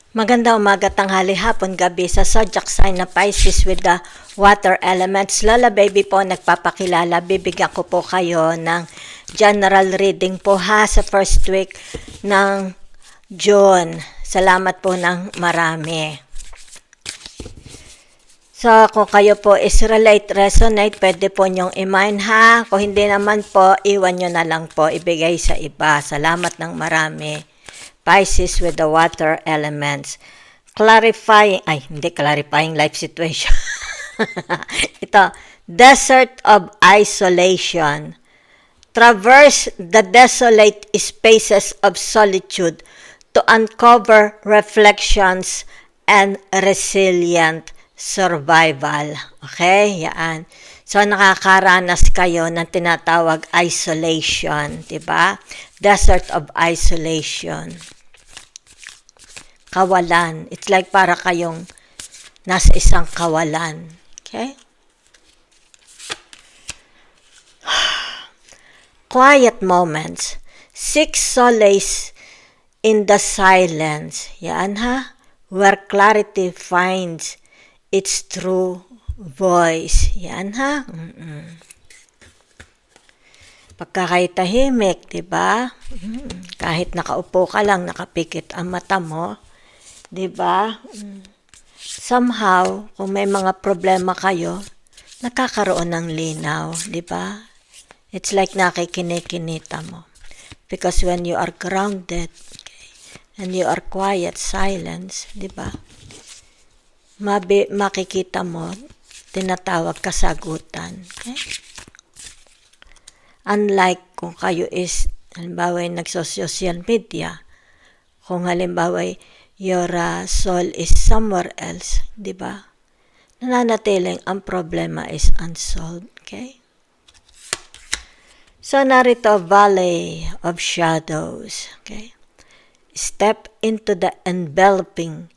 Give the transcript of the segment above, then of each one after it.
Maganda umaga, tanghali, hapon, gabi sa zodiac sign na Pisces with the water elements. Lola Baby po nagpapakilala. Bibigyan ko po kayo ng general reading po ha sa first week ng June. Salamat po ng marami. So, kung kayo po is relate, resonate, pwede po nyong i-mind ha. Kung hindi naman po, iwan nyo na lang po, ibigay sa iba. Salamat ng marami. Pisces with the water elements. Clarifying life situation. Ito, desert of isolation. Traverse the desolate spaces of solitude to uncover reflections and resilient survival. Okay? Yan. So, nakakaranas kayo ng tinatawag isolation. Diba? Desert of isolation. Kawalan. It's like para kayong nasa isang kawalan. Okay? Quiet moments. Seek solace in the silence. Yan ha? Where clarity finds its true voice. Yan ha? Pagka kayo tahimik, diba? Kahit nakaupo ka lang, nakapikit ang mata mo, diba? Somehow, kung may mga problema kayo, nakakaroon ng linaw, diba? It's like nakikinikinita mo. Because when you are grounded, okay, and you are quiet, silence, diba? Makikita mo, tinatawag kasagutan, okay? Unlike kung kayo is, halimbawa, nagso-social media, kung halimbawa, your soul is somewhere else, di ba? Nananatiling ang problema is unsolved, okay? So, narito, Valley of Shadows, okay? Step into the enveloping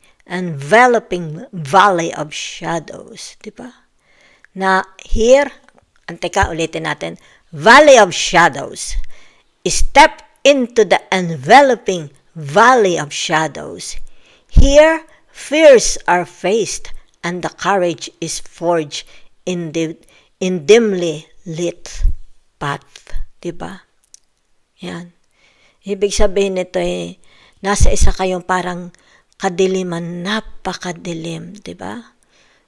Valley of Shadows, di ba? Na here, ulitin natin, Valley of Shadows. Step into the enveloping Valley of Shadows. Here, fears are faced and the courage is forged in dimly lit path. Diba? Yan. Ibig sabihin nito nasa isa kayong parang kadiliman, napakadilim. Diba?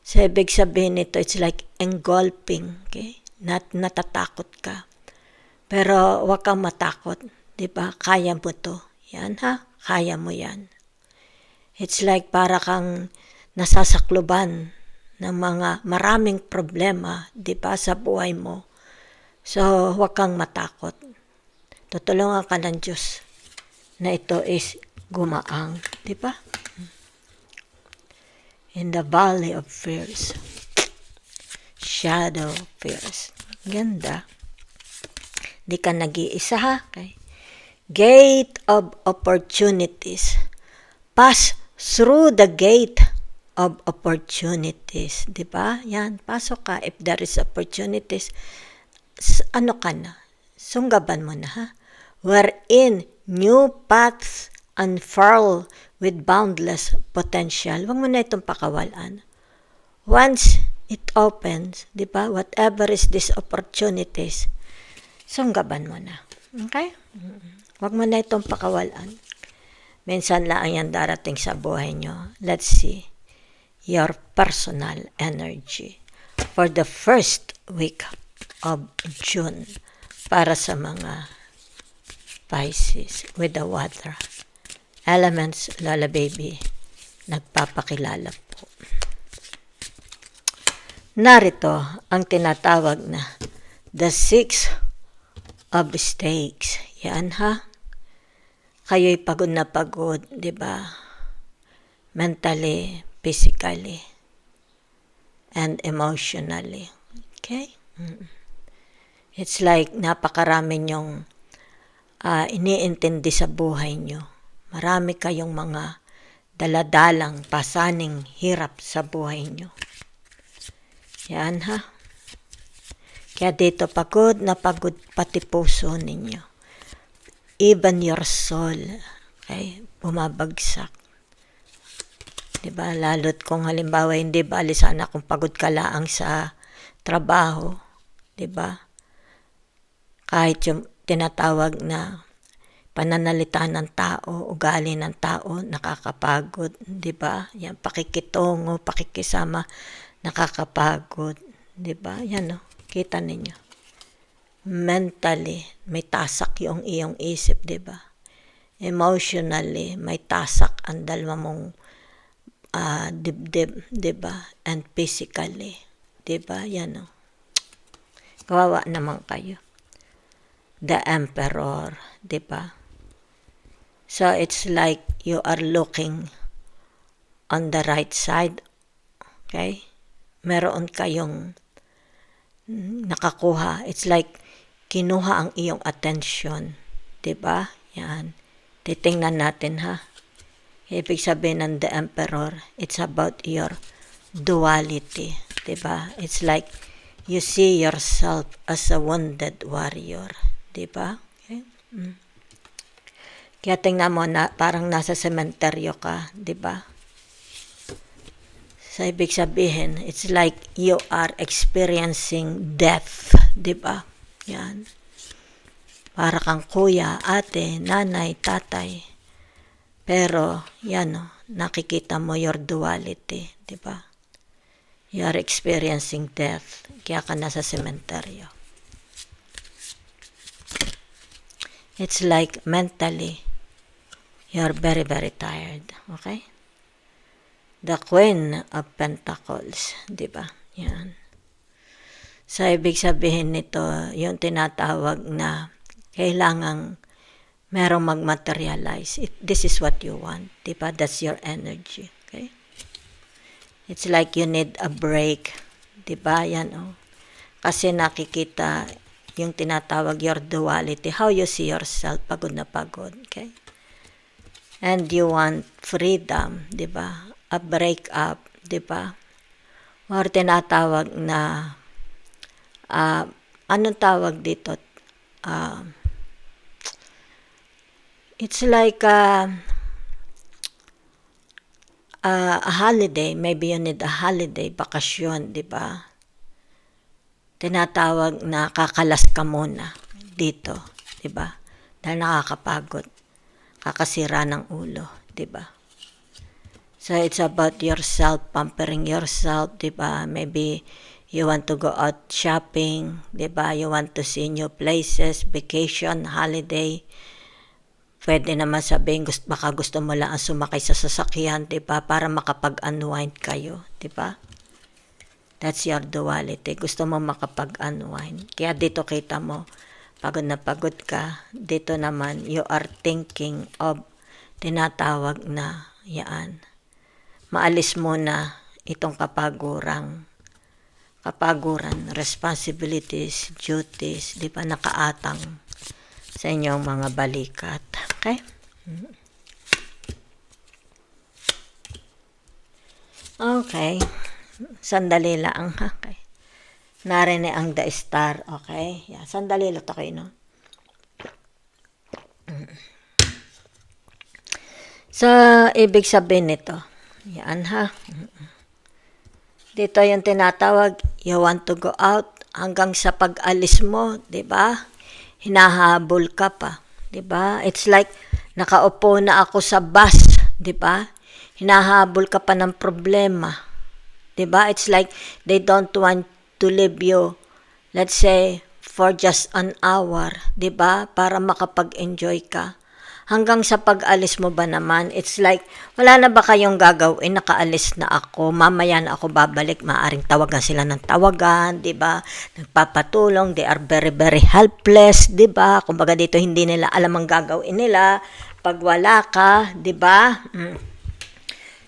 So, ibig sabihin nito, it's like engulfing. Okay? Natatakot ka. Pero wag kang matakot. Diba? Kaya mo to. Yan ha? Kaya mo yan. It's like para kang nasasakluban ng mga maraming problema, diba, sa buhay mo. So, wag kang matakot. Tutulungan ka ng Diyos na ito is gumaang. Diba? In the valley of fears. Shadow fears. Ganda. Di ka nag-iisa ha. Okay. Gate of opportunities. Pass through the gate of opportunities. Diba? Yan. Pasok ka. If there is opportunities, ano ka na? Sunggaban mo na ha. Wherein new paths unfurl with boundless potential. Huwag mo na itong pakawalan. Once it opens, di ba? Whatever is these opportunities, sunggaban mo na. Okay? Huwag mo na itong pakawalan. Minsan lang yan darating sa buhay nyo. Let's see your personal energy for the first week of June para sa mga Pisces with the water elements. Lola Baby nagpapakilala po. Narito ang tinatawag na the Six of Stakes. Yan ha. Kayo'y pagod na pagod, di ba? Mentally, physically, and emotionally. Okay? It's like napakarami nyong iniintindi sa buhay nyo. Marami kayong mga daladalang, pasaning hirap sa buhay nyo. Yan ha. Kaya dito pagod na pagod pati puso ninyo. Even your soul, okay, bumabagsak. 'Di ba? Lalo't kung halimbawa hindi bali sana kung pagod ka laang sa trabaho, 'di ba? Kahit yung tinatawag na pananalita ng tao, ugali ng tao, nakakapagod, 'di ba? Yan, pakikitungo, pakikisama, nakakapagod, 'di ba? Yan, kita ninyo. Mentally, may tasak yung iyong isip, 'di ba? Emotionally, may tasak ang dalawa mong dibdib, 'di ba? And physically, 'di ba? Yan, kawawa naman kayo. The Emperor, 'di ba? So it's like you are looking on the right side, okay? Meron kayong nakakuha. It's like kinuha ang iyong attention, 'di ba? Yan. Titingnan natin, ha. Ibig sabihin ng the Emperor, it's about your duality, 'di ba? It's like you see yourself as a wounded warrior, 'di ba? Okay? Kaya tingnan mo na parang nasa sementeryo ka, 'di ba? So ibig sabihin, it's like you are experiencing death, 'di ba? Yan. Para kang kuya, ate, nanay, tatay. Pero yan, nakikita mo your duality, 'di ba? You are experiencing death, kaya ka nasa sementeryo. It's like mentally, you're very, very tired, okay? The Queen of Pentacles, 'di ba? Yan. So, ibig sabihin nito, yung tinatawag na kailangang merong mag-materialize. This is what you want, 'di ba? That's your energy, okay? It's like you need a break, 'di ba? Yan, Kasi nakikita yung tinatawag your duality, how you see yourself, pagod na pagod, okay? And you want freedom, 'di ba? A break up, 'di ba? Or tinatawag na anong tawag dito? It's like a holiday. Maybe you need a holiday, bakasyon, 'di ba? Tinatawag na kakalas ka muna dito, 'di ba? Dahil nakakapagod, kakasira ng ulo, 'di ba? So it's about yourself, pampering yourself, 'di ba? Maybe you want to go out shopping, 'di ba? You want to see new places, vacation, holiday. Pwede naman sabihin, baka gusto mo lang sumakay sa sasakyan, 'di ba? Para makapag-unwind kayo, 'di ba? That's your duality. Gusto mo makapag-unwind. Kaya dito kita mo, pagod na pagod ka. Dito naman, you are thinking of tinatawag na yan. Maalis mo na itong kapaguran, responsibilities, duties, 'di ba, nakaatang sa inyong mga balikat. Okay? Okay. Sandali lang, ha? Okay. Narinig ang the star, okay? Yeah, sandali lang kayo, no? So, ibig sabihin nito, yan, ha? Dito yung tinatawag, you want to go out hanggang sa pag-alis mo, 'di ba? Hinahabol ka pa, 'di ba? It's like nakaupo na ako sa bus, 'di ba? Hinahabol ka pa ng problema. 'Di ba? It's like they don't want to leave you, let's say, for just an hour, 'di ba? Para makapag-enjoy ka. Hanggang sa pag-alis mo ba naman, it's like, wala na ba kayong gagawin? Nakaalis na ako, mamaya na ako babalik, maaring tawagan sila ng tawagan, di ba? Nagpapatulong, they are very, very helpless, di ba? Kumbaga dito, hindi nila alam ang gagawin nila pag wala ka, di ba?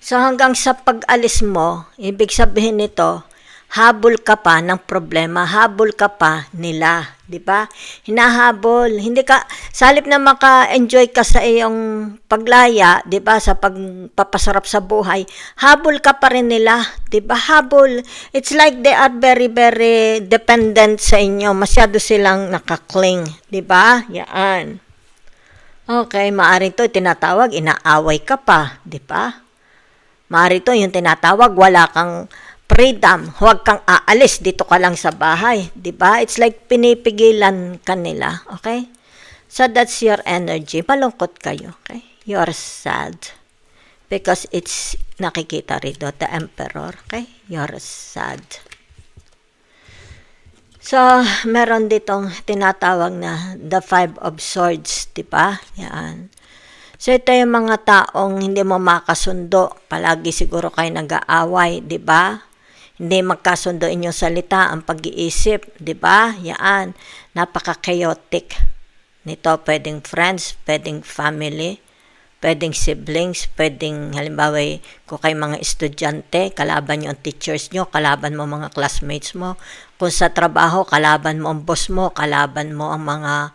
So hanggang sa pag-alis mo, ibig sabihin nito, habol ka pa ng problema, habol ka pa nila, 'di ba? Hinahabol, hindi ka salip na maka-enjoy ka sa iyong paglaya, 'di ba, sa pagpapasarap sa buhay, habol ka pa rin nila, 'di ba? Habol. It's like they are very very dependent sa inyo, masyado silang nakakling, 'di ba? Yan. Okay, maaring to tinatawag inaaway ka pa, 'di ba? Marito yung tinatawag, wala kang freedom, huwag kang aalis, dito ka lang sa bahay, di ba? It's like pinipigilan ka nila, okay? So that's your energy. Malungkot kayo, okay? You're sad. Because it's nakikita rito, the emperor, okay? You're sad. So, meron ditong tinatawag na the Five of Swords, di ba? Yan. So, ito yung mga taong hindi mo makasundo. Palagi siguro kayo nag-aaway, di ba? Hindi magkasundo inyong salita, ang pag-iisip, di ba? Yan. Napaka-chaotic nito. Pwedeng friends, pwedeng family, pwedeng siblings, pwedeng halimbawa kung kayo mga estudyante, kalaban nyo ang teachers nyo, kalaban mo mga classmates mo. Kung sa trabaho, kalaban mo ang boss mo, kalaban mo ang mga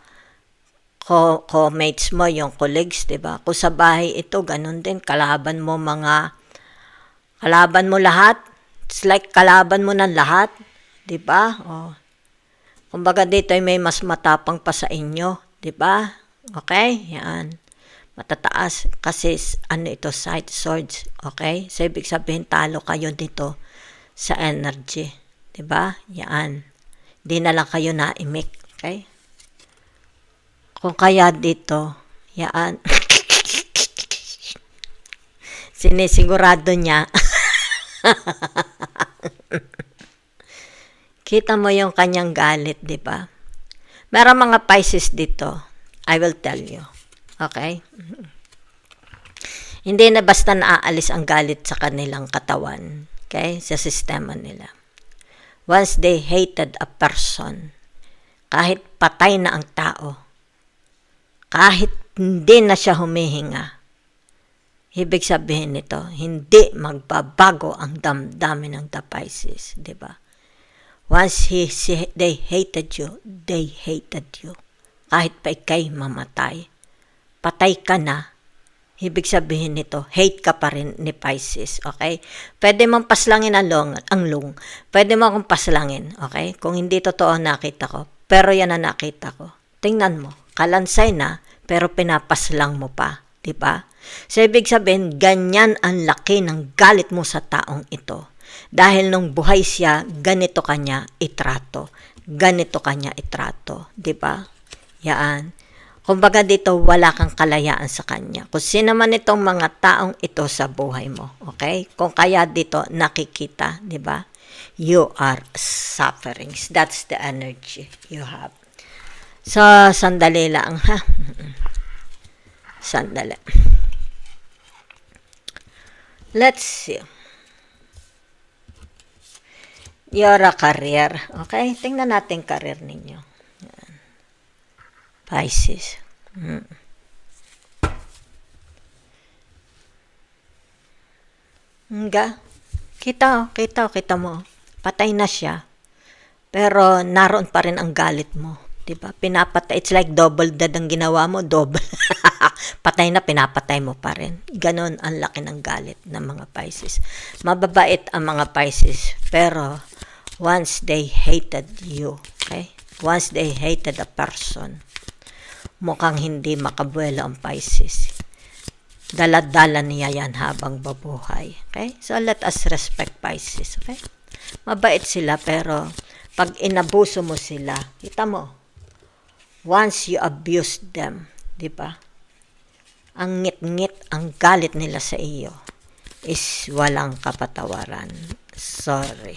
co-mates mo, yung colleagues, diba? Kung sa bahay ito, ganun din, kalaban mo lahat. It's like kalaban mo ng lahat, diba? O, kumbaga dito ay may mas matapang pa sa inyo, diba? Okay? Yan. Matataas kasi ito, side swords, okay? So, ibig sabihin, talo kayo dito sa energy, diba? Yan. Di na lang kayo naimik, okay? Kung kaya dito, yan. Sinisigurado niya. Kita mo yung kanyang galit, diba? Meron mga Pisces dito. I will tell you. Okay? Hindi na basta naaalis ang galit sa kanilang katawan. Okay? Sa sistema nila. Once they hated a person, kahit patay na ang tao, kahit hindi na siya humihinga, ibig sabihin nito, hindi magbabago ang damdamin ng the Pisces. Diba? Once they hated you, they hated you. Kahit pa ikay mamatay, patay ka na, ibig sabihin nito, hate ka pa rin ni Pisces, okay? Pwede mong paslangin ang lung. Pwede mo akong paslangin, okay? Kung hindi totoo nakita ko, pero yan ang nakita ko. Tingnan mo, kalansay na, pero pinapaslang mo pa, di ba? So, ibig sabihin, ganyan ang laki ng galit mo sa taong ito. Dahil nung buhay siya, ganito kanya itrato. Ganito kanya itrato, di ba? Yan. Kumbaga dito, wala kang kalayaan sa kanya. Kung sino man itong mga taong ito sa buhay mo. Okay? Kung kaya dito, nakikita, di ba? You are suffering. That's the energy you have. So, sandali lang, ha? Sandali. Let's see. Your career. Okay? Tingnan natin career ninyo. Pisces. Nga. Kita mo. Patay na siya. Pero naroon pa rin ang galit mo. Diba? Pinapatay. It's like double dead ang ginawa mo. Double. Patay na, pinapatay mo pa rin. Ganon ang laki ng galit ng mga Pisces. Mababait ang mga Pisces. Pero once they hated you, okay? Once they hated a person, mukhang hindi makabuelo ang Pisces. Dala-dala niya yan habang babuhay. Okay? So, let us respect Pisces. Okay? Mabait sila, pero pag inabuso mo sila, kita mo, once you abuse them, di ba? Ang ngit-ngit, ang galit nila sa iyo is walang kapatawaran. Sorry.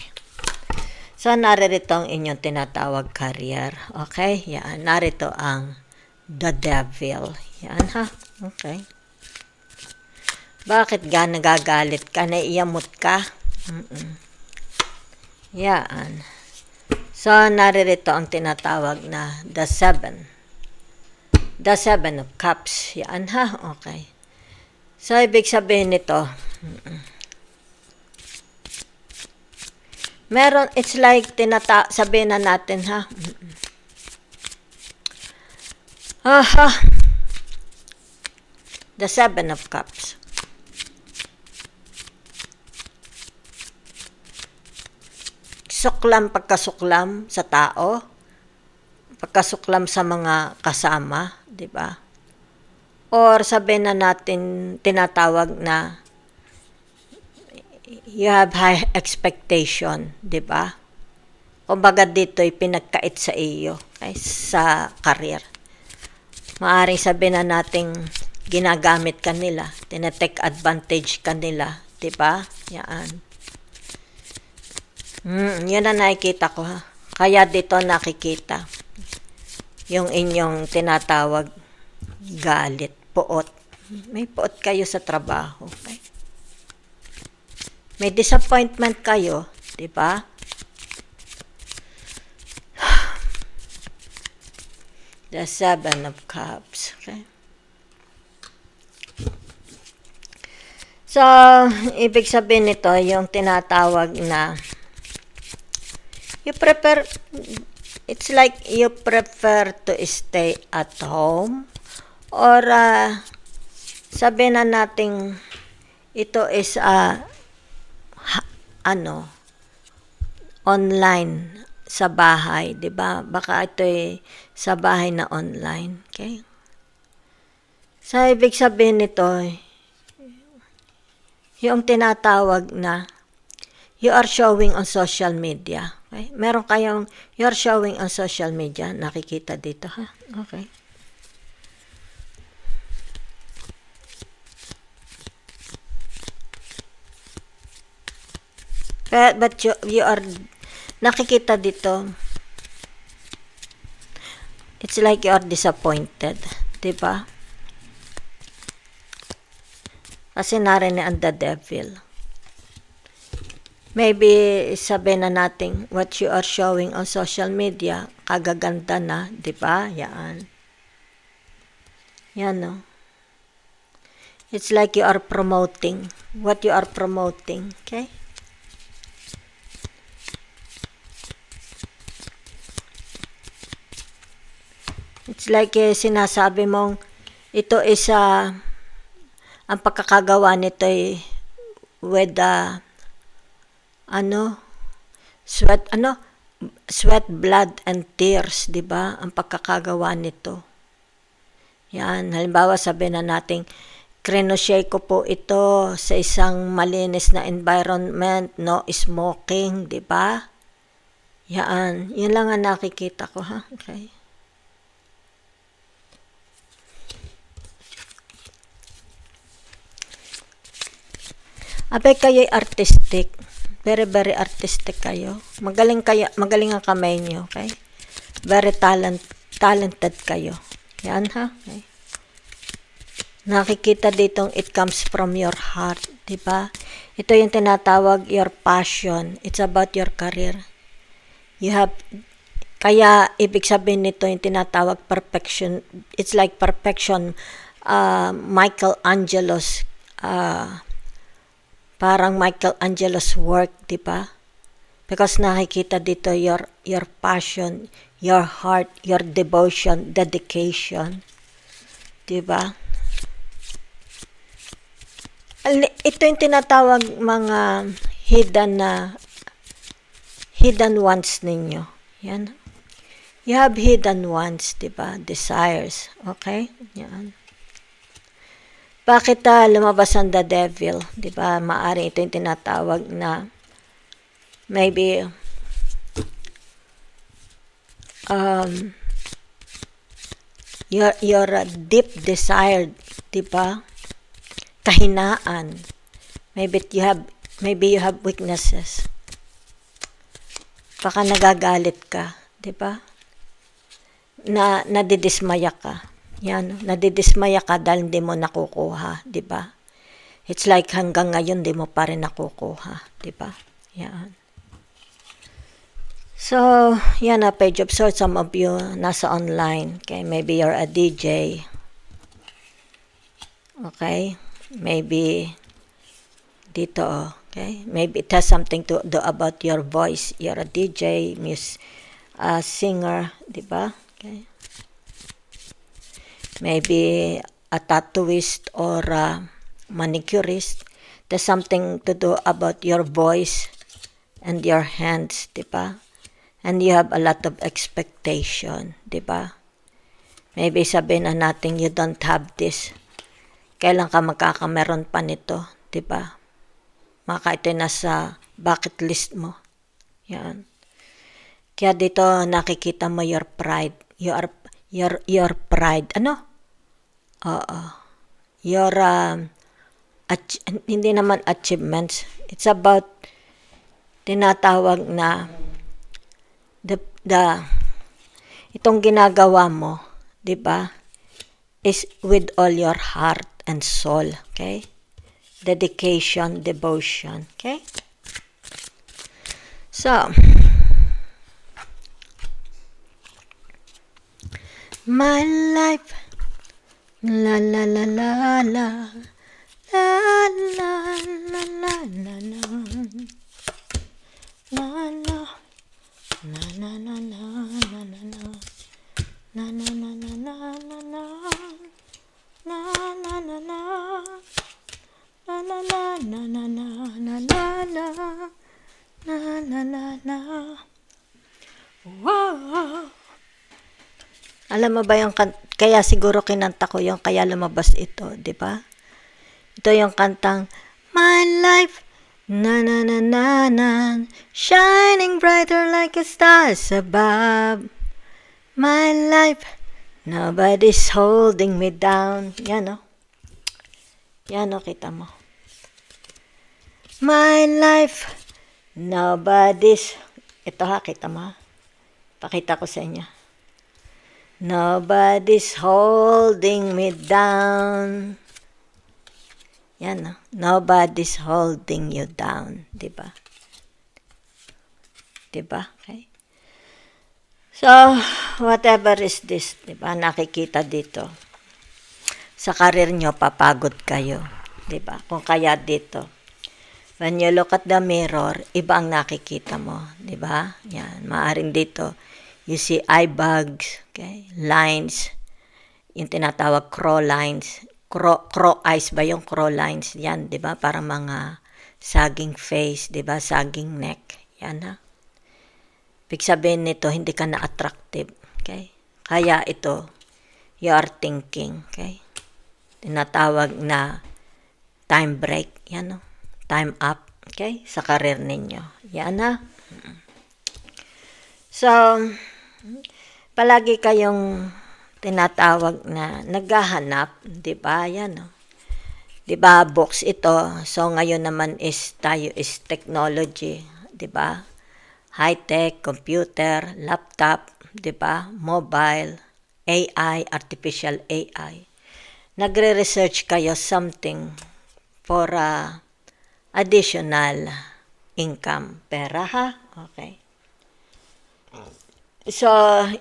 So, narito ang inyong tinatawag career. Okay? Yan. Narito ang the devil. Yan, ha? Okay. Bakit nagagalit ka? Naiiyamot ka? Yan. So, naririto ang tinatawag na the seven. The seven of cups. Yan, ha? Okay. So, ibig sabihin nito, meron, it's like, sabihin na natin, ha? The seven of cups. Pagkasuklam sa tao, pagkasuklam sa mga kasama, di ba? Or sabihin na natin, tinatawag na you have high expectation, di ba? Kumbaga dito'y pinagkait sa iyo, okay, sa career. Maaring sabihin na nating ginagamit ka nila, tinatake advantage ka nila, di ba? Yan. Yun ang nakikita ko, ha. Kaya dito nakikita yung inyong tinatawag galit, puot. May puot kayo sa trabaho. Okay? May disappointment kayo, di ba? The Seven of Cups. Okay? So, ibig sabihin nito, yung tinatawag na it's like you prefer to stay at home or sabihin na natin ito is online sa bahay, 'di ba? Baka ito ay sa bahay na online, okay? So, ibig sabihin nito, yung tinatawag na you are showing on social media. Okay? Meron kayong you are showing on social media. Nakikita dito, ha? Okay. But you are nakikita dito. It's like you are disappointed. Diba? Kasi narinig the devil. Maybe sabihin na natin what you are showing on social media, kagaganda na, di ba? Yan. Yan, no? It's like you are promoting what you are promoting, okay? It's like sinasabi mong ito is ang pagkakagawa nito ay with sweat, blood and tears, 'di ba? Ang pagkakagawa nito. Yan, halimbawa sabihin na natin krinosye ko po ito sa isang malinis na environment, no smoking, 'di ba? Yan, yun lang ang nakikita ko, ha? Okay. Abay kayo'y artistic. Very, very artistic kayo. Magaling ang kamay nyo, okay? Very talented kayo. Yan, ha? Okay. Nakikita ditong it comes from your heart, di ba? Ito yung tinatawag your passion. It's about your career. Kaya ibig sabihin nito yung tinatawag perfection. It's like perfection. Michelangelo's parang Michelangelo's work, di ba? Because nakikita dito your passion, your heart, your devotion, dedication. Di ba? Ito yung tinatawag mga hidden ones ninyo. Yan. You have hidden ones, di ba? Desires. Okay? Yan. Bakit lumabas ang the devil? Di ba? Maari ito yung tinatawag na maybe your deep desired, di ba? Kahinaan. Maybe you have weaknesses. Baka nagagalit ka, di ba? Nadidismaya ka. Yan, nadidismaya ka dahil hindi mo nakukuha, di ba? It's like hanggang ngayon di mo pa rin nakukuha, di ba? Yan. So, yan na Page of Swords. Some of you nasa online. Okay, maybe you're a DJ. Okay, maybe dito, okay? Maybe it has something to do about your voice. You're a DJ, singer, di ba? Okay. Maybe a tattooist or a manicurist. There's something to do about your voice and your hands, di ba? And you have a lot of expectation, di ba? Maybe sabihin na natin you don't have this. Kailan ka magkakameron pa nito, di ba? Baka ito nasa bucket list mo. Yan. Kaya dito nakikita mo your pride. Your pride. Ano? Oo. Your, hindi naman achievements. It's about tinatawag na itong ginagawa mo, di ba, is with all your heart and soul, okay? Dedication, devotion, okay? So, my life, la la la la la, la la la la la la, la la. Na na na na na na na na na na na na na na na na na na na la la la na na na na na na na na. Wow. Alam mo ba yung kaya siguro kinanta ko yung kaya lumabas ito, di ba? Ito yung kantang My Life na na na na na, shining brighter like a stars above. My life, nobody's holding me down. Yan o. Yan o, kita mo. My life, nobody's... Ito ha, kita mo ha. Pakita ko sa inyo. Nobody's holding me down. Yan, no? Nobody's holding you down. Diba? Diba? Okay? So, whatever is this, diba? Nakikita dito. Sa karir nyo, papagod kayo. Diba? Kung kaya dito. When you look at the mirror, iba ang nakikita mo. Diba? Yan. Maaring dito, you see eye bags, okay? Lines. Yung tinatawag crow lines. Crow eyes ba yung crow lines? Yan, di ba? Para mga saging face, di ba? Saging neck. Yan ha. Ibig sabihin nito, hindi ka na attractive. Okay? Kaya ito, you are thinking. Okay? Tinatawag na time break. Yan o. Time up. Okay? Sa karir ninyo. Yan ha. So, palagi kayong tinatawag na naghahanap, 'di ba? Yan, no? 'Di ba, box ito. So ngayon naman is tayo is technology, 'di ba? High-tech, computer, laptop, 'di ba? Mobile, AI, artificial AI. Nagre-research kayo something for additional income, pera ha? Okay. So,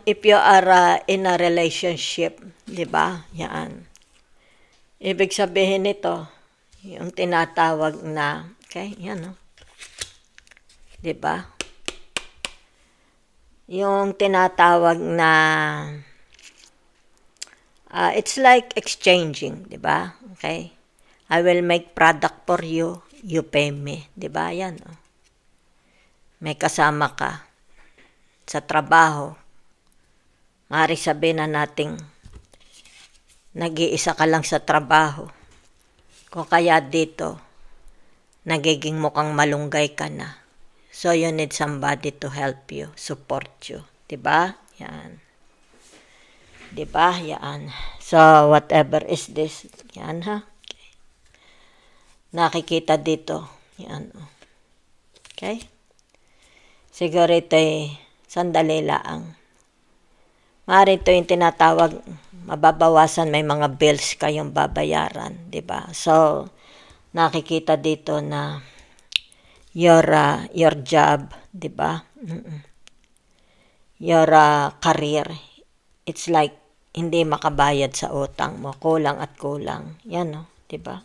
if you are in a relationship, di ba? Yan. Ibig sabihin nito, yung tinatawag na, okay, yan, no? Di ba? Yung tinatawag na, it's like exchanging, di ba? Okay? I will make product for you, you pay me. Di ba? Yan, no? May kasama ka sa trabaho, maaari sabihin na nating nag-iisa ka lang sa trabaho. Kung kaya dito, nagiging mukhang malunggay ka na. So you need somebody to help you, support you. Diba? Yan. Diba? Yan. So whatever is this. Yan ha. Okay. Nakikita dito. Yan. Okay? Siguro ito sandali lang. Maaari ito yung tinatawag, mababawasan, may mga bills kayong babayaran, di ba? So, nakikita dito na your job, di ba? Your career, it's like hindi makabayad sa utang mo, kulang at kulang. Yan, no? Di ba?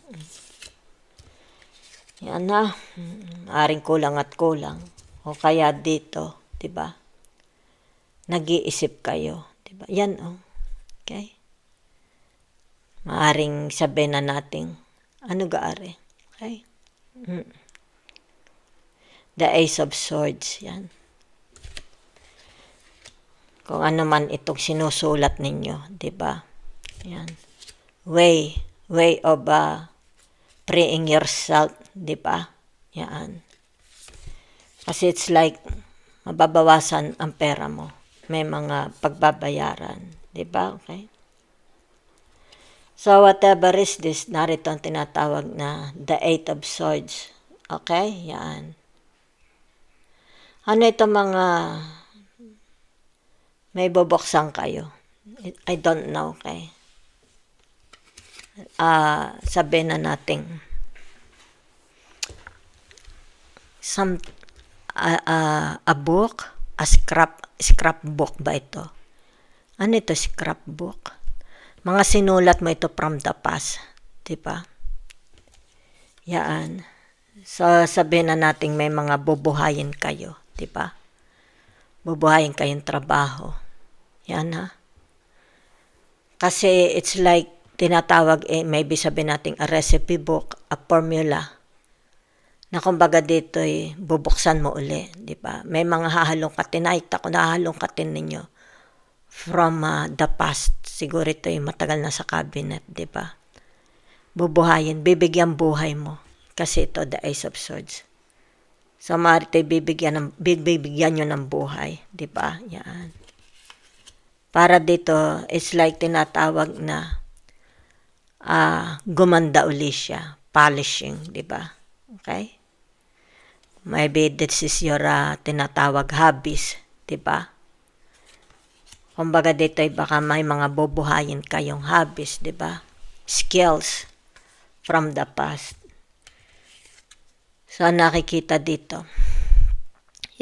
Yan na. Maaaring kulang at kulang. O kaya dito, di ba? Nag-iisip kayo, di ba? Yan, oh. Okay? Maaring sabihin na natin, ano gaari? Okay? The Ace of Swords, yan. Kung ano man itong sinusulat ninyo, di ba? Yan. Way of freeing yourself, di ba? Yan. Kasi it's like, mababawasan ang pera mo. May mga pagbabayaran. Diba? Okay? So, whatever is this, narito ang tinatawag na the Eight of Swords. Okay? Yan. Ano ito mga may bubuksan kayo? I don't know, okay? Sabihin na natin, a book, a scrapbook ba ito? Ano ito, scrapbook? Mga sinulat mo ito from the past, diba? Yan. So, sabihin na natin may mga bubuhayin kayo, diba? Bubuhayin kayong trabaho. Yan ha. Kasi it's like, tinatawag, maybe sabihin natin a recipe book, a formula, na kumbaga dito bubuksan mo uli, di ba? May mga hahalongkatin, nakita ko na hahalongkatin ninyo from the past. Siguro ito matagal na sa cabinet, di ba? Bubuhayin, bibigyan buhay mo. Kasi ito, the Ace of Swords. So, maaari ito bibigyan nyo ng buhay, di ba? Yan. Para dito, it's like tinatawag na gumanda uli siya, polishing, di ba? Okay? Maybe this is your tinatawag hobbies, di ba? Kumbaga dito baka may mga bubuhayin kayong hobbies, di ba? Skills from the past. So, nakikita dito.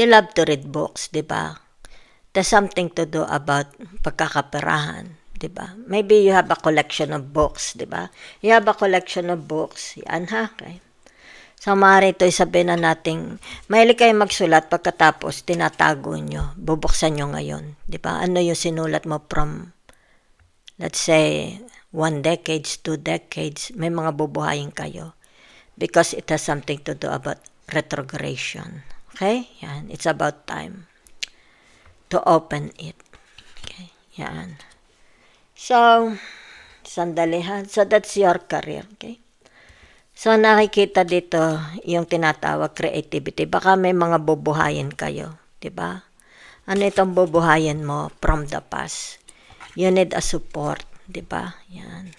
You love to read books, di ba? There's something to do about pagkakaperahan, di ba? Maybe you have a collection of books, di ba? You have a collection of books. Yan ha, okay? So, maaari ito sabihin na natin, mahilig kayo magsulat pagkatapos tinatago nyo, bubuksan nyo ngayon. Di ba? Ano yung sinulat mo from, let's say, 1 decades, 2 decades, may mga bubuhayin kayo. Because it has something to do about retrogression. Okay? Yan. It's about time to open it. Okay? Yan. So, sandali ha. So, that's your career. Okay? So, nakikita dito yung tinatawag creativity. Baka may mga bubuhayin kayo. Diba? Ano itong bubuhayin mo from the past? You need a support. Diba? Yan.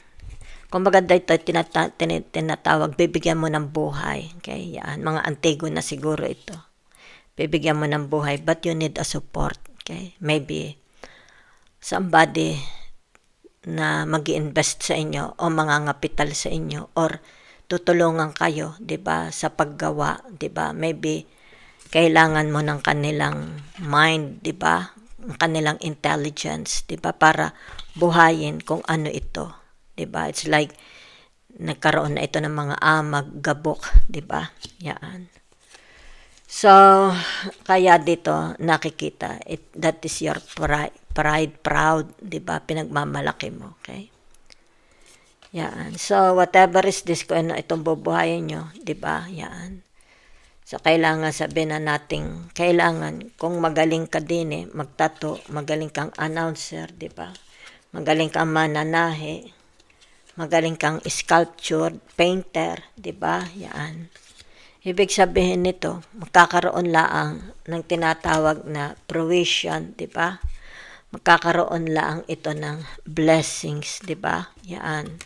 Kumbaga dito tinatawag, bibigyan mo ng buhay. Okay? Yan. Mga Antigona siguro ito. Bibigyan mo ng buhay, but you need a support. Okay? Maybe somebody na mag-i-invest sa inyo o mangangapital sa inyo or tutulungan kayo, 'di ba, sa paggawa, 'di ba? Maybe kailangan mo ng kanilang mind, 'di ba? Ang kanilang intelligence, 'di ba, para buhayin kung ano ito, 'di ba? It's like nagkaroon na ito ng mga gabok, 'di ba? Yan. So, kaya dito nakikita, that is your pride, proud, 'di ba? Pinagmamalaki mo, okay? Yan. So, whatever is this, kung ano itong bubuhayin nyo, di ba? Yan. So, kailangan sabihin na natin, kailangan, kung magaling ka din magtato, magaling kang announcer, di ba? Magaling kang mananahe, magaling kang sculpture, painter, di ba? Yan. Ibig sabihin nito, magkakaroon laang ng tinatawag na fruition, di ba? Magkakaroon laang ito ng blessings, di ba? Yan.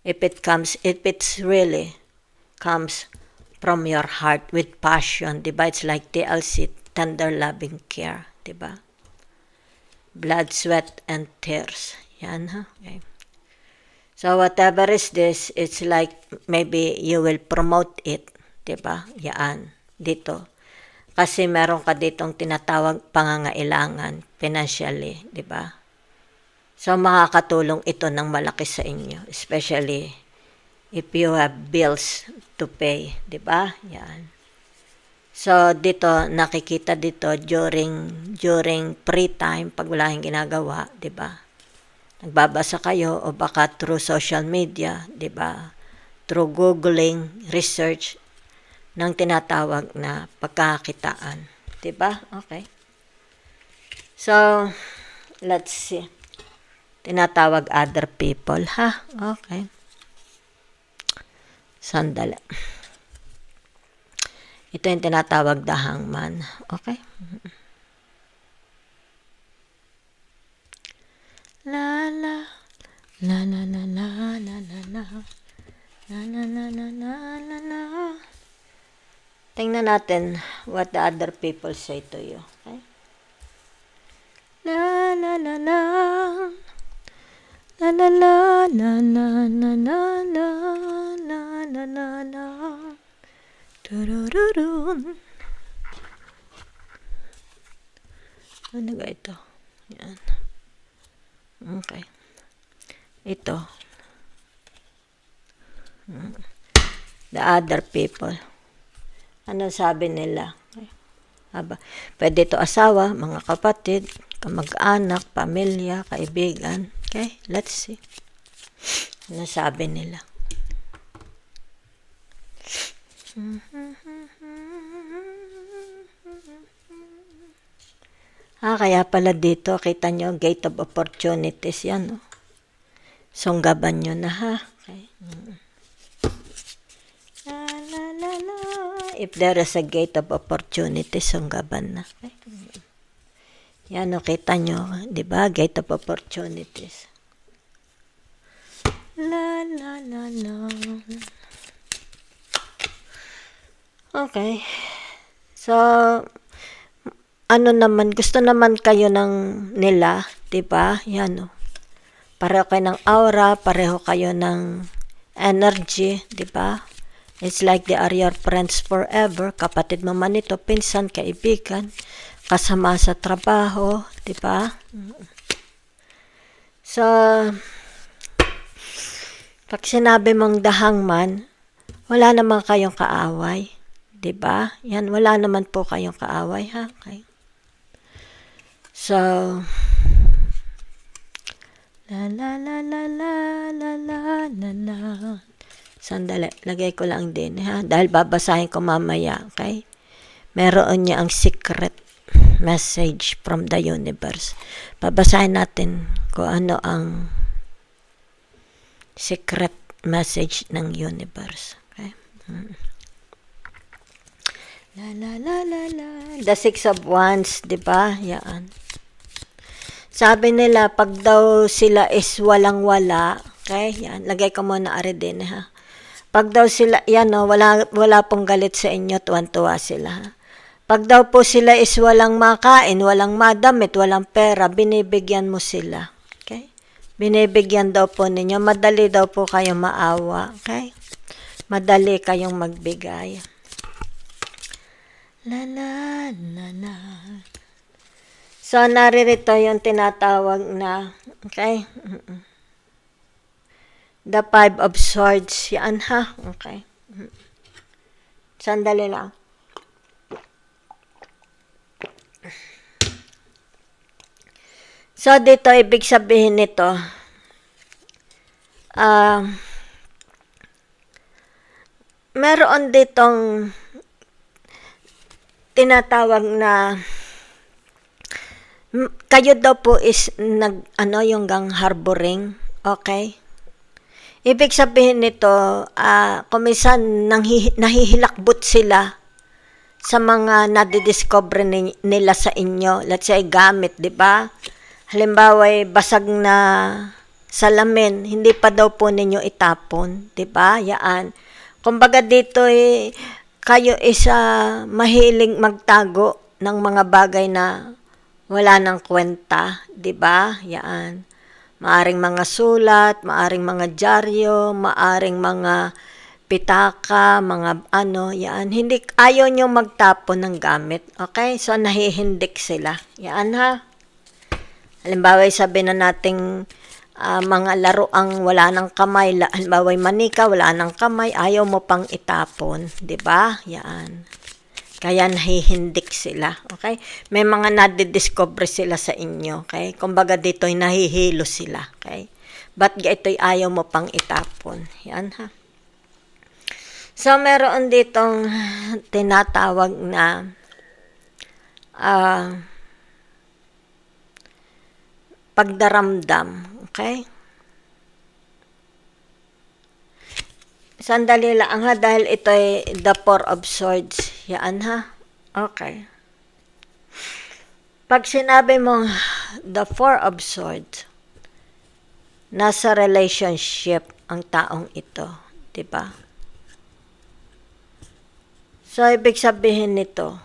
If it's really comes from your heart with passion, diba? It's like TLC, tender loving care, diba? Blood, sweat, and tears. Yan ha. Okay. So whatever is this, it's like maybe you will promote it, diba? Yan. Dito. Kasi meron ka ditong tinatawag pangangailangan financially, diba? So, makakatulong ito ng malaki sa inyo. Especially, if you have bills to pay. Diba? Yan. So, dito, nakikita dito, during free time, pag wala kang ginagawa, diba? Nagbabasa kayo, o baka through social media, diba? Through Googling, research, ng tinatawag na pagkakakitaan. Diba? Okay. So, let's see. Tinatawag other people, ha? Okay. Sandali. Ito yung tinatawag the hangman. Okay? La la la la la la la la la la la la la la la. Tingnan natin what the other people say to you. Okay? La la la la la la la la la la la la la la la la. Turururun. Ano ga ito? Yan. Okay. Ito. The other people. Ano sabi nila? Aba, pwede ito asawa, mga kapatid, kamag-anak, pamilya, kaibigan. Okay, let's see. Ano sabi nila? Kaya pala dito, kita nyo, gate of opportunities yan. No? Sunggaban nyo na, ha? Okay. La, la, la, la. If there is a gate of opportunities, sunggaban na. Okay. Yan, no, kita nyo, di ba? Gate of opportunities. La, la, la, la. Okay. So, ano naman, gusto naman kayo ng nila, di ba? Yan, no. Pareho kayo ng aura, pareho kayo ng energy, di ba? It's like they are your friends forever. Kapatid mo man ito, pinsan, kaibigan, kasama sa trabaho, di ba? So, pag sinabi mong the hangman, wala naman kayong kaaway, di ba? Yan, wala naman po kayong kaaway, ha? Okay. So, la la la la la la la la la. Sandali, lagay ko lang din, ha? Dahil babasahin ko mamaya, okay? Meron niya ang secret message from the universe. Babasahin natin kung ano ang secret message ng universe, okay? La la la la la. The Six of Wands, di ba? Yan. Sabi nila, pag daw sila is walang-wala, okay? Yan, lagay ko muna ari din, ha? Pag daw sila, yan, no, wala pong galit sa inyo, tuwan-tuwa sila, ha? Pag daw po sila is walang makain, walang madamit, walang pera, binibigyan mo sila, okay? Binibigyan daw po ninyo, madali daw po kayong maawa, okay? Madali kayong magbigay. La la la la. So, naririto yung tinatawag na, okay? The Five of Swords. Yan, ha? Okay. Sandali lang. So, dito, ibig sabihin nito, meron ditong tinatawag na kayo daw po is yung gang harboring, okay? Ibig sabihin nito, kumisan nahihilakbot sila sa mga nadidiscover nila sa inyo. Let's say, gamit, di ba? Halimbawa, basag na salamin, hindi pa daw po ninyo itapon, di ba? Yaan. Kumbaga dito, kayo isa mahiling magtago ng mga bagay na wala nang kwenta, di ba? Yan. Maaring mga sulat, maaring mga dyaryo, maaring mga pitaka, mga yan. Hindi, ayaw nyo magtapon ng gamit, okay? So, nahihindik sila. Yan, ha? Halimbawa, sabi na nating mga laruang wala ng kamay, halimbawa, manika, wala ng kamay, ayaw mo pang itapon, di ba? Yan. Kaya nahihindik sila, okay? May mga nadidiscover sila sa inyo, okay? Kumbaga dito'y nahihilo sila, okay? Ba't ito'y ayaw mo pang itapon? Yan, ha? So, meron ditong tinatawag na pagdaramdam, okay? Sandali lang, ha? Dahil ito'y the Four of Swords. Yan ha. Okay. Pag sinabi mong the Four of Swords, nasa relationship ang taong ito, di ba? So, ibig sabihin nito,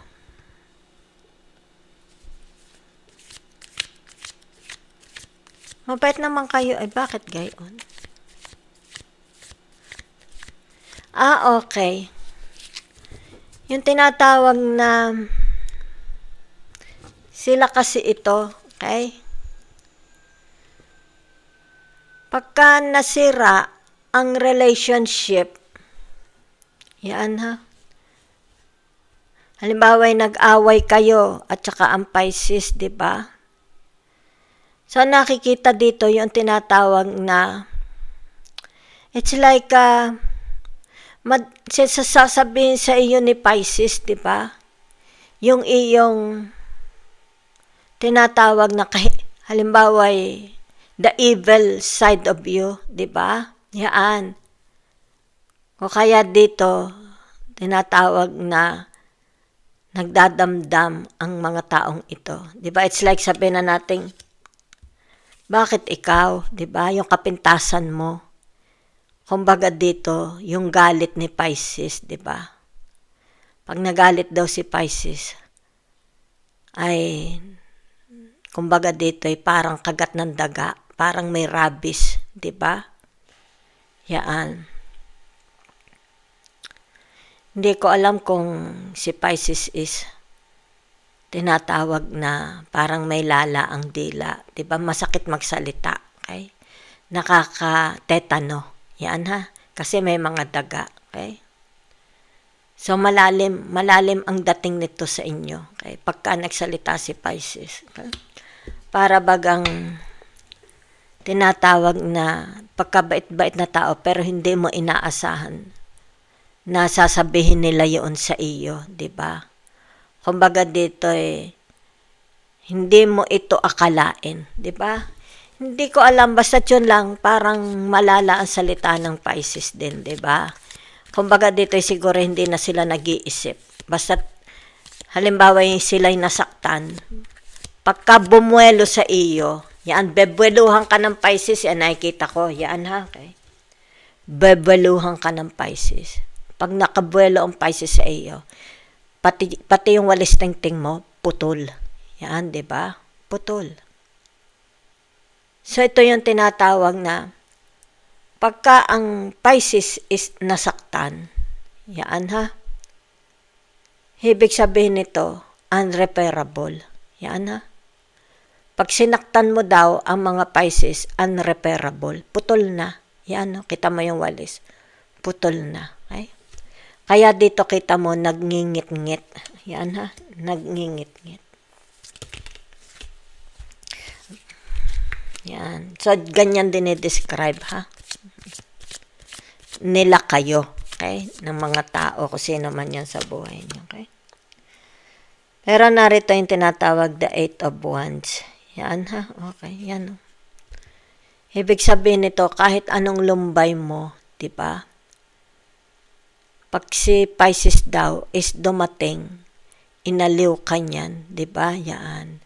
mabait naman kayo, ay bakit gayon? Okay. Yung tinatawag na sila kasi ito, okay? Pagka nasira ang relationship, yan ha. Halimbawa, nag-away kayo at saka ang Pisces, di ba? So, nakikita dito yung tinatawag na it's like sasabihin sa iyo ni Pisces, di ba? Yung iyong tinatawag na halimbawa the evil side of you, di ba? Yan. O kaya dito, tinatawag na nagdadamdam ang mga taong ito. Di ba? It's like sabihin na natin, bakit ikaw? Di ba? Yung kapintasan mo. Kumbaga dito, yung galit ni Pisces, di ba? Pag nagalit daw si Pisces, ay kumbaga dito ay parang kagat ng daga, parang may rabies, di ba? Yan. Hindi ko alam kung si Pisces is tinatawag na parang may lala ang dila, di ba? Masakit magsalita, okay? Nakaka-tetano, yan ha, kasi may mga daga, okay? So malalim ang dating nito sa inyo, okay? Pagka nagsalita si Pisces, okay? Para bagang tinatawag na pagkabait-bait na tao pero hindi mo inaasahan na sasabihin nila yun sa iyo, di ba? Kumbaga dito hindi mo ito akalain, di ba? Hindi ko alam, basta yun lang, parang malala ang salita ng Pisces din, di ba? Kumbaga dito siguro hindi na sila nag-iisip. Basta halimbawa sila'y nasaktan, pagka bumuelo sa iyo, yan, bebueluhan ka ng Pisces, yan nakikita ko, yan ha, okay? Bebueluhan ka ng Pisces. Pag nakabuelo ang Pisces sa iyo, pati yung walis tingting mo, putol. Yan, di ba? Putol. So, ito yung tinatawag na pagka ang Pisces is nasaktan, yan ha, ibig sabihin nito, unrepairable. Yan ha. Pag sinaktan mo daw ang mga Pisces, unrepairable. Putol na. Yan, kita mo yung walis. Putol na. Okay? Kaya dito kita mo, nagngingit-ngit. Yan ha, nagngingit-ngit. Yan. So, ganyan din i-describe ha. Nila kayo. Okay? Ng mga tao, kung sino man yan sa buhay niyo. Okay? Pero narito yung tinatawag the Eight of Wands. Yan ha, okay, yan. Ibig sabihin nito, kahit anong lumbay mo, di ba? Pag si Pisces daw is dumating, inaliw ka niyan, di ba? Yan.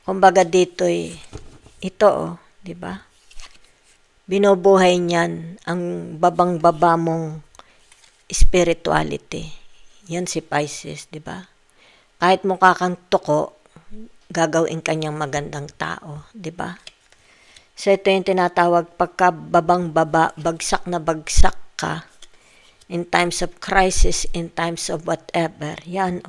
Kumbaga dito ito di ba? Binubuhay niyan ang babang-baba mong spirituality. Yan si Pisces, di ba? Kahit mukha kang tuko, gagawin kanyang magandang tao, di ba? So ito yung tinatawag pagka babang-baba, bagsak na bagsak ka, in times of crisis, in times of whatever, yan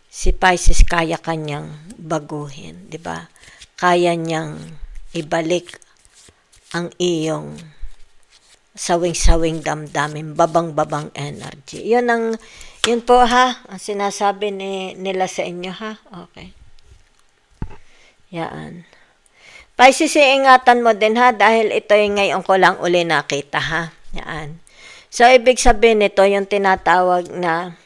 si Pisces kaya kanyang baguhin, di ba? Kaya niyang ibalik ang iyong sawing-sawing damdamin, babang-babang energy. Yun po ha, ang sinasabi nila sa inyo ha, okay. Yan. Pisces, ingatan mo din ha, dahil ito yung ngayon ko lang uli nakita ha. Yan. So, ibig sabihin nito, yung tinatawag na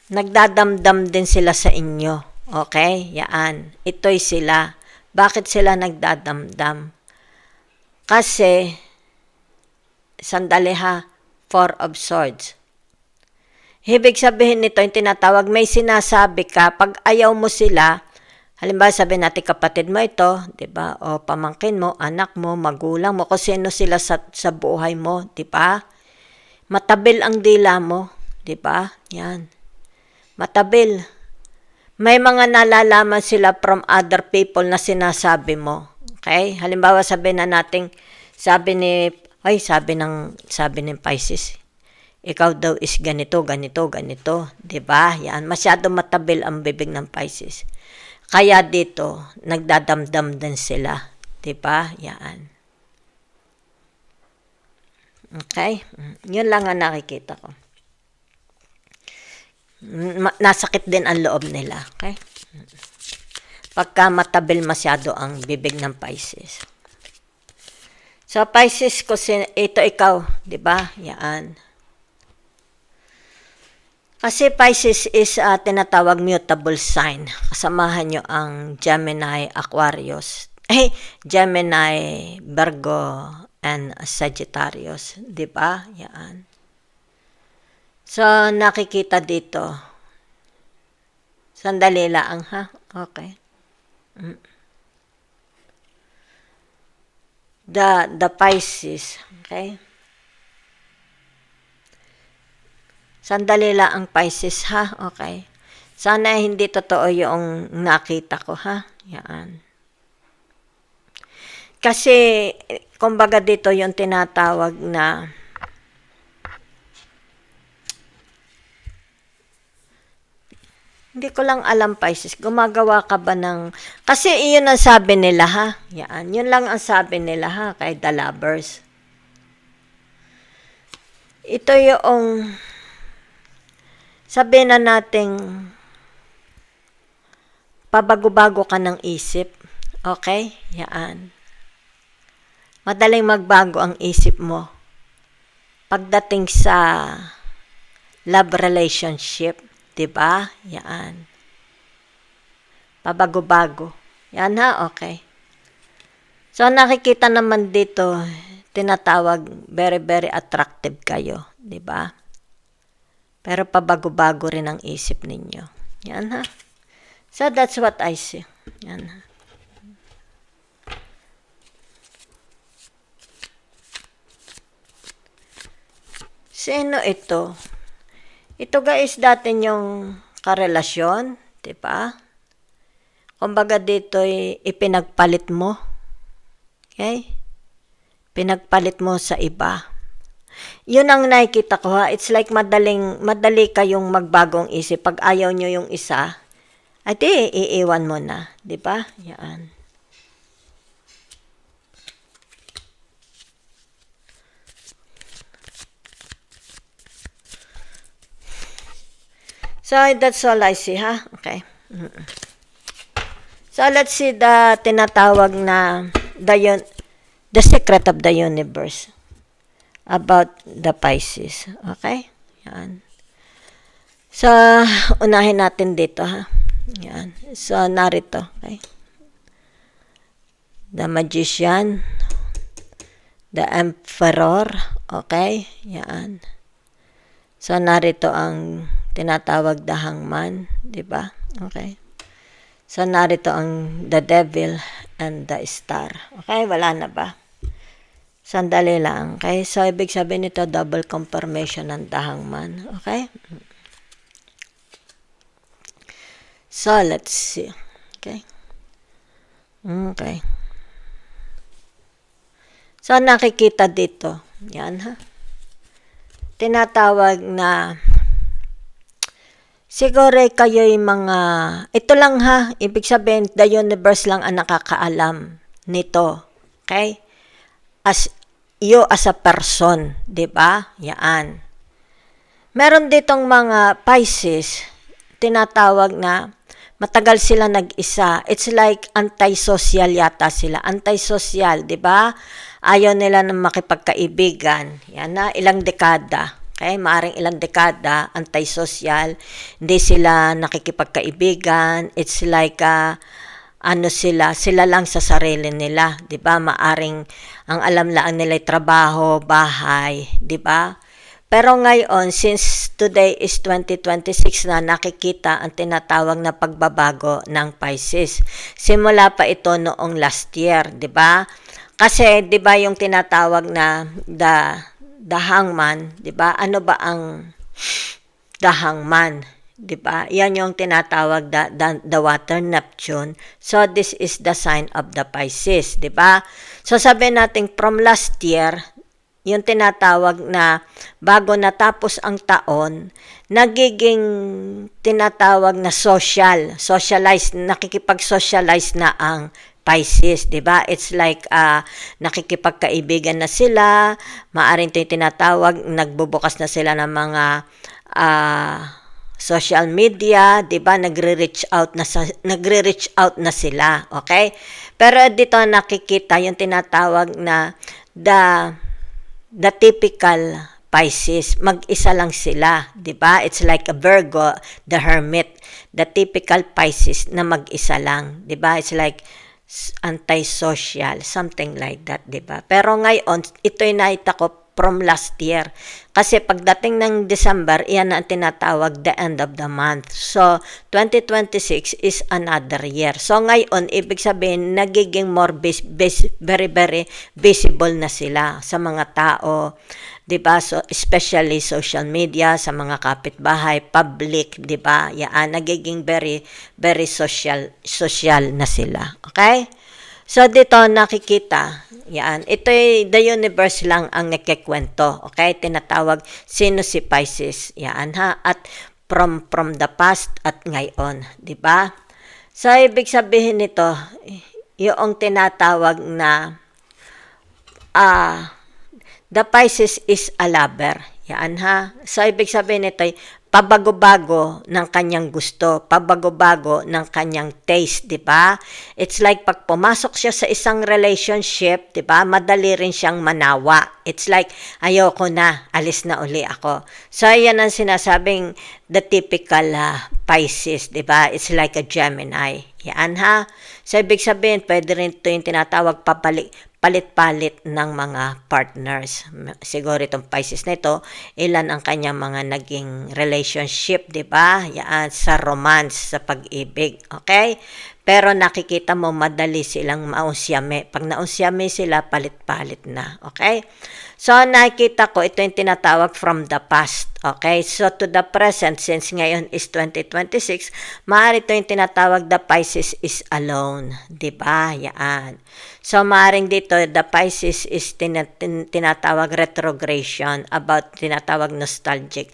nagdadamdam din sila sa inyo. Okay? Yan. Ito'y sila. Bakit sila nagdadamdam? Kasi, sandali ha, Four of Swords. Ibig sabihin nito, yung tinatawag, may sinasabi ka, pag ayaw mo sila, halimbawa sabihin natin kapatid mo ito, di ba? O pamangkin mo, anak mo, magulang mo, kung sino sila sa buhay mo, di ba? Matabil ang dila mo, di ba? Yan. Matabil. May mga nalalaman sila from other people na sinasabi mo. Okay? Halimbawa sabihin na natin, sabi ng Pisces, ikaw daw is ganito, ganito, ganito. Diba? Yan. Masyado matabil ang bibig ng Pisces. Kaya dito, nagdadamdam din sila. Diba? Yan. Okay? Yun lang ang nakikita ko. Nasakit din ang loob nila. Okay? Pagka matabil masyado ang bibig ng Pisces. So, Pisces, ito ikaw. Diba? Yan. Kasi Pisces is tinatawag mutable sign. Kasamahan nyo ang Gemini, Aquarius, Gemini, Virgo, and Sagittarius. Diba? Yan. So, nakikita dito. Sandali lang, ha? Okay. The Pisces, okay? Sandali lang ang Pisces, ha? Okay. Sana hindi totoo yung nakita ko, ha? Yan. Kasi, kumbaga dito yung tinatawag na hindi ko lang alam, Pisces, gumagawa ka ba ng kasi iyon ang sabi nila, ha? Yan. Yun lang ang sabi nila, ha? Kay The Lovers. Ito yung sabihin na nating pabago-bago ka ng isip. Okay? Yan. Madaling magbago ang isip mo pagdating sa love relationship. Diba? Yan. Pabago-bago. Yan, ha? Okay. So, nakikita naman dito, tinatawag, very, very attractive kayo. Diba? Pero pabago-bago rin ang isip ninyo. Yan, ha? So, that's what I see. Yan, ha? Sino ito? Ito guys, dati yung karelasyon, diba? Kumbaga dito ipinagpalit mo. Okay? Pinagpalit mo sa iba. Yun ang nakikita ko, ha. It's like madali kayong magbagong isip. Pag ayaw nyo yung isa, ay di, iiwan mo na. Diba? Yan. So, that's all I see, ha? Okay. So, let's see the tinatawag na the secret of the universe about the Pisces. Okay? Yan. So, unahin natin dito, ha? Yan. So, narito. Okay? The Magician, the Emperor. Okay? Yan. So, narito ang tinatawag the Hangman, di ba? Okay. So, narito ang the Devil and the Star. Okay, wala na ba? Sandali lang. Okay, so ibig sabihin nito double confirmation ng the Hangman. Okay? So, let's see. Okay. Okay. So, nakikita dito. Yan, ha? Tinatawag na siguro kayo'y mga, ito lang ha, ibig sabihin, the universe lang ang nakakaalam nito. Okay? As you as a person, di ba? Yan. Meron ditong mga Pisces, tinatawag na matagal sila nag-isa. It's like antisocial yata sila. Antisocial, di ba? Ayaw nila ng makipagkaibigan. Yan na, ilang dekada. Okay, maaring ilang dekada, antisocial, hindi sila nakikipagkaibigan. It's like, sila lang sa sarili nila, 'di ba? Maaring ang alam lang nila ay trabaho, bahay, 'di ba? Pero ngayon, since today is 2026 na, nakikita ang tinatawag na pagbabago ng Pisces. Simula pa ito noong last year, di ba? Kasi, di ba yung tinatawag na the hangman, di ba? Ano ba ang the hangman? Di ba? Yan yung tinatawag the water Neptune. So, this is the sign of the Pisces, di ba? So, sabihin natin from last year, yung tinatawag na bago natapos ang taon, nagiging tinatawag na socialize, nakikipag-socialize na ang Pisces, di ba? It's like nakikipagkaibigan na sila, maaring ito yung tinatawag, nagbubukas na sila ng mga social media, 'di ba? Nagre-reach out na sila, okay? Pero dito nakikita yung tinatawag na the typical Pisces, mag-isa lang sila, 'di ba? It's like a Virgo, the hermit, the typical Pisces na mag-isa lang, 'di ba? It's like antisocial, something like that, 'di ba? Pero ngayon, ito'y nakita ko from last year. Kasi pagdating ng December, iyan ang tinatawag the end of the month. So, 2026 is another year. So, ngayon, ibig sabihin, nagiging more very, very visible na sila sa mga tao. Diba? So, especially social media, sa mga kapitbahay, public, diba? Yan, nagiging very, very social na sila. Okay? So, dito nakikita, yan, ito'y the universe lang ang nagkikwento, okay? Tinatawag, sino si Pisces, yan ha, at from the past at ngayon, di ba? So, ibig sabihin nito, yung tinatawag na, the Pisces is a lover, yan ha. So, ibig sabihin nito, pabago-bago ng kanyang gusto, pabago-bago ng kanyang taste, di ba? It's like pag pumasok siya sa isang relationship, di ba? Madali rin siyang manawa. It's like, ayoko na, alis na uli ako. So, yan ang sinasabing the typical Pisces, di ba? It's like a Gemini. Yan ha. So, ibig sabihin, pwede rin ito yung tinatawag palit-palit ng mga partners. Siguro itong Pisces na ito, ilan ang kanyang mga naging relationship, di ba? Yan, sa romance, sa pag-ibig. Okay? Pero nakikita mo, madali silang maunsyame. Pag naunsyame sila, palit-palit na. Okay? So, nakikita ko, ito yung tinatawag from the past. Okay? So, to the present, since ngayon is 2026, maaari ito yung tinatawag the Pisces is alone. Diba? Yan. So, maaaring dito, the Pisces is tinatawag retrogression, about tinatawag nostalgia.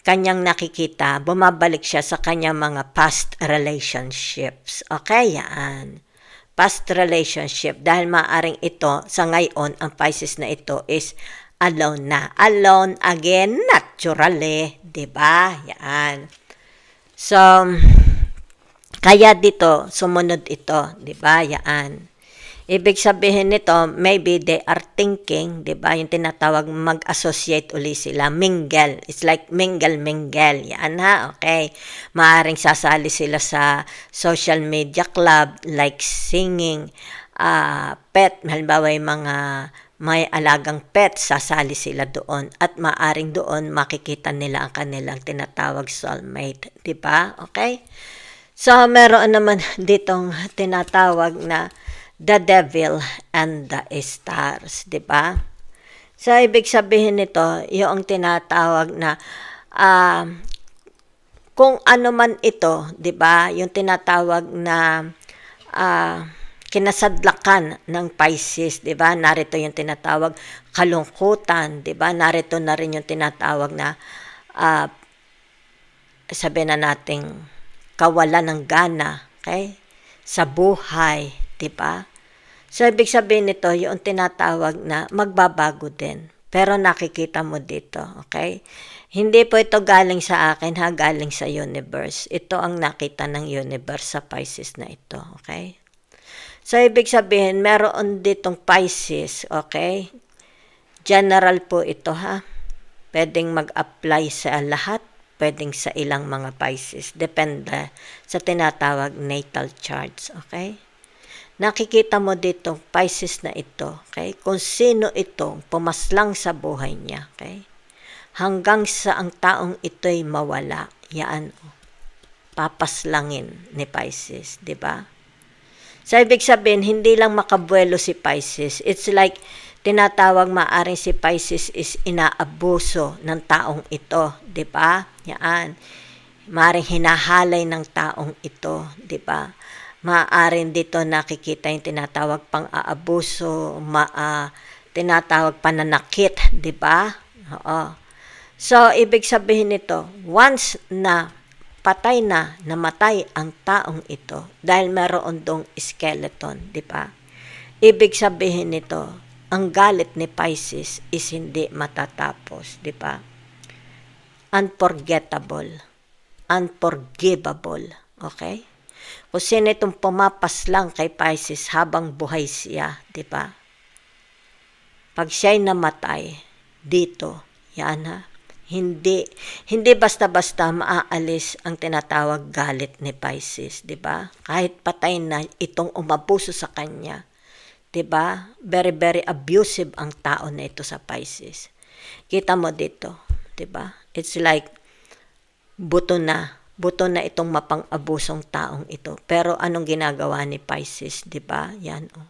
Kanyang nakikita, bumabalik siya sa kanyang mga past relationships. Okay? Yan. Past relationship, dahil maaaring ito, sa ngayon, ang Pisces na ito is alone na. Alone again, naturally. Diba? Yan. So, kaya dito, sumunod ito. Diba? Yan. Ibig sabihin nito, maybe they are thinking, diba? Yung tinatawag mag-associate uli sila. Mingle. It's like mingle. Yan ha, okay. Maaring sasali sila sa social media club, like singing, pet. Halimbawa yung mga may alagang pet, sasali sila doon. At maaring doon makikita nila ang kanilang tinatawag soulmate. Diba? Okay? So, meron naman ditong tinatawag na the devil and the stars, di ba? So, ibig sabihin nito, yung tinatawag na kung ano man ito, di ba? Yung tinatawag na kinasadlakan ng Pisces, di ba? Narito yung tinatawag kalungkutan, di ba? Narito na rin yung tinatawag na sabihin na nating kawalan ng gana, okay? Sa buhay, diba? So, ibig sabihin nito, yung tinatawag na magbabago din. Pero nakikita mo dito, okay? Hindi po ito galing sa akin, ha? Galing sa universe. Ito ang nakita ng universe sa Pisces na ito, okay? So, ibig sabihin, meron ditong Pisces, okay? General po ito, ha? Pwedeng mag-apply sa lahat, pwedeng sa ilang mga Pisces. Depende sa tinatawag natal charts, okay? nakikita mo dito, Pisces na ito, okay? Kung sino itong pumaslang sa buhay niya, okay? Hanggang sa ang taong ito'y mawala, yan, papaslangin ni Pisces, di ba? So, ibig sabihin, hindi lang makabuelo si Pisces. It's like, tinatawag maaring si Pisces is inaabuso ng taong ito, di ba? Yan. Maaring hinahalay ng taong ito, di ba? Maaring dito nakikita yung tinatawag pang-aabuso, tinatawag pananakit, di ba? Oo. So, ibig sabihin nito, once na patay na, namatay ang taong ito, dahil meron dong skeleton, di ba? Ibig sabihin nito, ang galit ni Pisces is hindi matatapos, di ba? Unforgettable, unforgivable, okay? Kung sino itong pumapaslang kay Pisces habang buhay siya, di ba? Pag siya'y namatay, dito, yan ha, hindi basta-basta maaalis ang tinatawag galit ni Pisces, di ba? Kahit patay na itong umabuso sa kanya, di ba? Very, very abusive ang tao na ito sa Pisces. Kita mo dito, di ba? It's like, buto na itong mapang-abusong taong ito. Pero anong ginagawa ni Pisces, di ba? Yan, oh.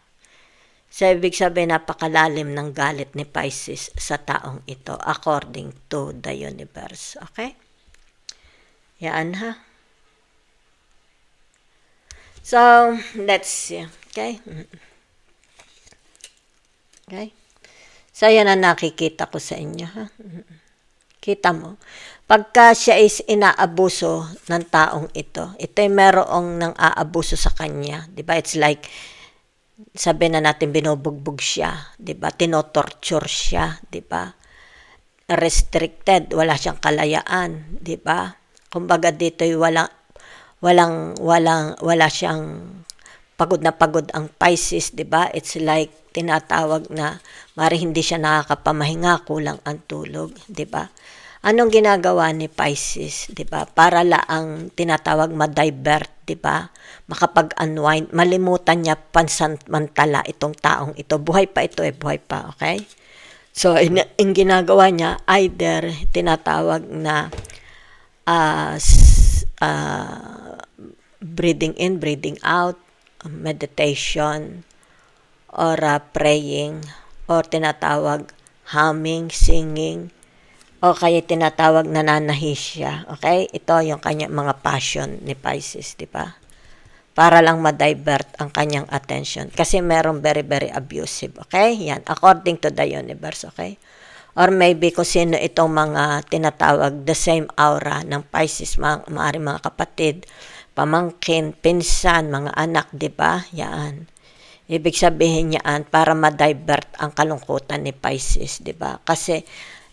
So, ibig sabihin, napakalalim ng galit ni Pisces sa taong ito according to the universe. Okay? Yan, ha? So, let's see. Okay? Okay? So, yan ang nakikita ko sa inyo, ha? Kita mo. Pagka siya is inaabuso ng taong ito ay merong nang aabuso sa kanya. Diba? It's like, sabi na natin binubugbog siya. Diba? Tinotorture siya. Diba? Restricted. Wala siyang kalayaan. Diba? Kumbaga dito ay wala siyang pagod na pagod ang Pisces. Diba? It's like, tinatawag na mari hindi siya nakakapamahinga, kulang ang tulog. Diba? Anong ginagawa ni Pisces, 'di ba? Para laang tinatawag ma-divert, 'di ba? Makapag-unwind, malimutan niya pansamantala itong taong ito. Buhay pa ito buhay pa, okay? So, in ginagawa niya, either tinatawag na breathing in, breathing out, meditation, or praying, or tinatawag humming, singing, o kaya tinatawag nananahi siya. Okay? Ito yung kanyang mga passion ni Pisces, di ba? Para lang ma-divert ang kanyang attention. Kasi merong very, very abusive. Okay? Yan. According to the universe. Okay? Or maybe kung sino itong mga tinatawag the same aura ng Pisces, maaaring mga kapatid, pamangkin, pinsan, mga anak, di ba? Yan. Ibig sabihin niyan para ma-divert ang kalungkutan ni Pisces, di ba? Kasi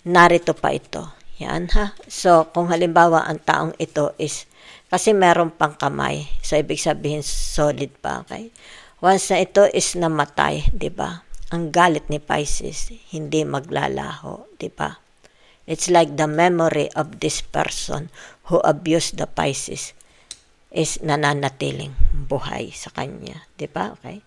narito pa ito. Yan ha. So, kung halimbawa ang taong ito is, kasi meron pang kamay. So, ibig sabihin solid pa. Okay? Once na ito is namatay, di ba? Ang galit ni Pisces, hindi maglalaho, di ba? It's like the memory of this person who abused the Pisces is nananatiling buhay sa kanya. Di ba? Okay?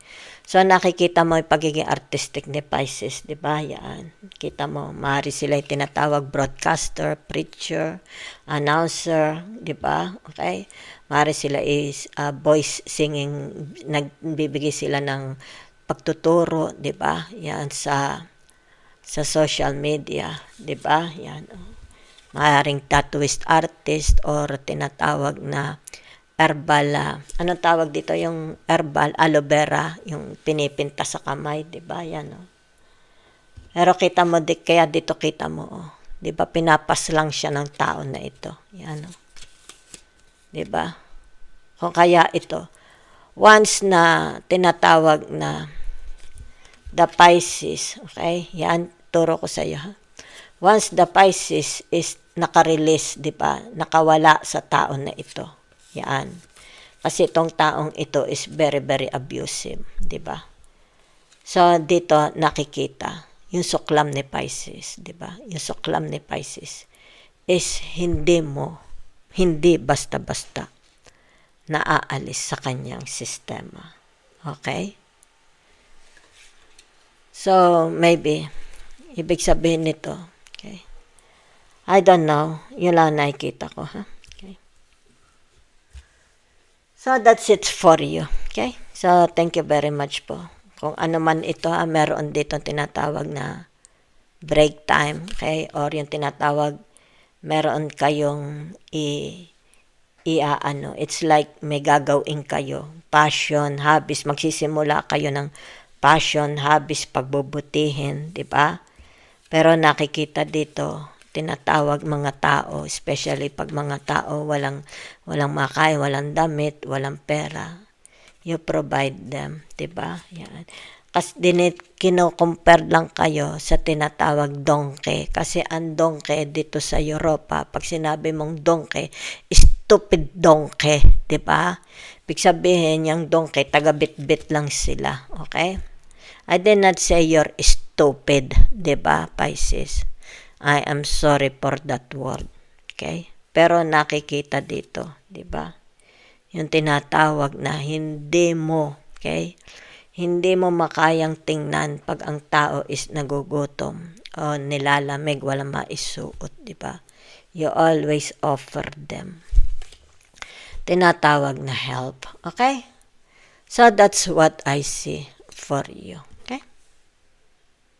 So, nakikita mo yung pagiging artistic ni Pisces, di ba? Yan. Kita mo, maaari sila yung tinatawag broadcaster, preacher, announcer, di ba? Okay? Maaari sila is voice singing, nagbibigay sila ng pagtuturo, di ba? Yan sa social media, di ba? Yan. Maaaring tattooist artist or tinatawag na herbal, anong tawag dito, yung herbal aloe vera, yung pinipinta sa kamay, di ba? Yan, oh. Pero kita mo, kaya dito kita mo, oh. Di ba, pinapas lang siya ng tao na ito. Yan, oh. Di ba? Kung kaya ito, once na tinatawag na the Pisces, okay? Yan, turo ko sa iyo, ha? Once the Pisces is nakarelease, di ba? Nakawala sa tao na ito. Yan. Kasi itong taong ito is very, very abusive. Diba? So, dito nakikita yung suklam ni Pisces. Diba? Yung suklam ni Pisces is hindi basta-basta naaalis sa kanyang sistema. Okay? So, maybe, ibig sabihin nito, okay? I don't know. Yun lang nakikita ko, ha? Okay. So, that's it for you. Okay? So, thank you very much po. Kung ano man ito, meron dito tinatawag na break time, okay? Or yung tinatawag, meron kayong it's like may gagawin kayo. Passion, hobbies, magsisimula kayo ng passion, hobbies, pagbubutihin, di ba? Pero nakikita dito, tinatawag mga tao, especially pag mga tao walang makain, walang damit, walang pera. You provide them, 'di ba? Yan. Kasi kino-compare lang kayo sa tinatawag donkey. Kasi ang donkey dito sa Europa, pag sinabi mong donkey, stupid donkey, 'di ba? Ibig sabihin, yung donkey, taga-bit-bit lang sila, okay? I did not say you're stupid, 'di ba, Pisces? I am sorry for that word. Okay? Pero nakikita dito, 'di ba? Yung tinatawag na hindi mo, okay? Hindi mo makayang tingnan pag ang tao is nagugutom o nilalamig, walang maisuot, 'di ba? You always offer them. Tinatawag na help, okay? So that's what I see for you.